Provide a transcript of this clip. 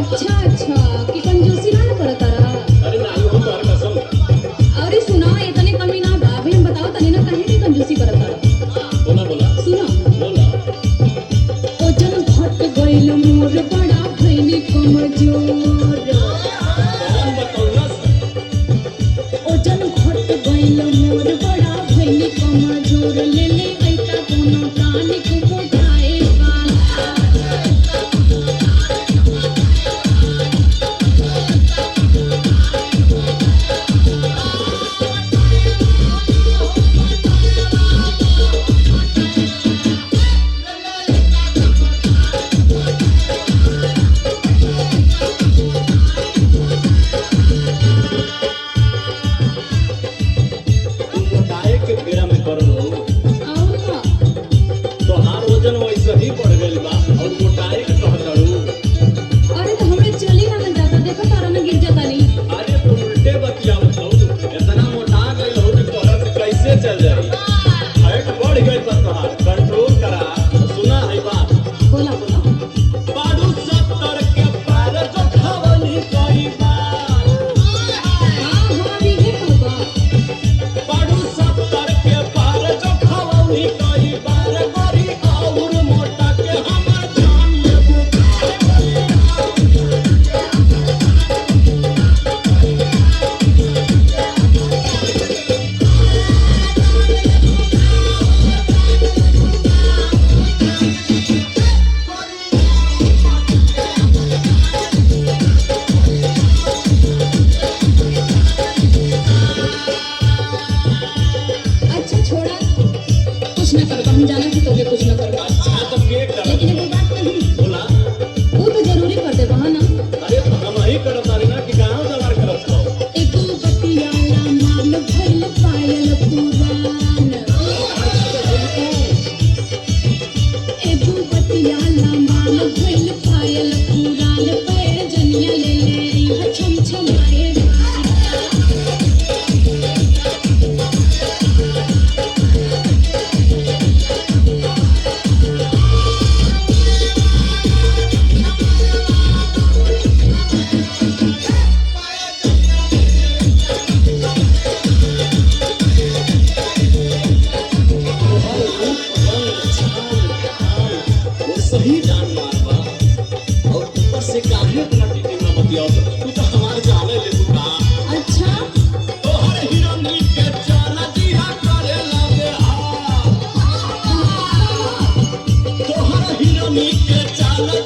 अच्छा अच्छा कि कंजूसी ना करत तारा। अरे नाही हो तोहर कसम। अरे सुना इतने कमी ना बा अभी हम बताओ तनी ना काहे की कंजूसी करत तारा। बोला बोला सुनो बोला। ओजन घट गइल मोर बड़ा भइनी कमजोर। कौन बतौलस? ओजन घट गइल मोर बड़ा भइनी कमजोर। ले ले ऐता कोनो टानिक मोटाए वाला। तू मोटाए के फेरा में पड़ल हो। और का तोहार वजन वैसे ही बढ़ गइल बा और मोटाए के कहतड़ू। अरे तो हमरे चली ना जाता देखो तारा ना गिर जाता नहीं। अरे तू उल्टे बतियावत हो। इतना मोटा गइल हो कि तोहरा से कैसे चल जाई। हाइट बढ़ गइल बा तोहार, कंट्रोल करा। सुना है बात। बोला बोला। बाडू 70 के पार जो खवनी कई बार। हाँ अभी ये कहबा। बाडू 70 के पार जो खवनी कई बार। गोरी और मोटा के हमर जान लेबू। अच्छा छोड़ा कुछ ना करबा हम जाना कि तोके कुछ ना करबा। अच्छा तो के कर लेकिन एगो बात कही बोला। वो तो जरूरी कर देबा है ना। अरे तो हम ही करत तारी ना कि गांव जवार करत हो। एगो बतियाला मान भइल पायल पुरान। एगो बतियाला मान भइल पायल पुरान। पैर जनिया ले ले रिहा छम छमाए। वो सही जान मार बा। और ऊपर से काहे इतना डिटेल में बतियाओ। तू तो हमार जाने ले तू का। अच्छा तोहर हिरनी के चाला दिया करे लगे हा। तोहर हिरनी के चाला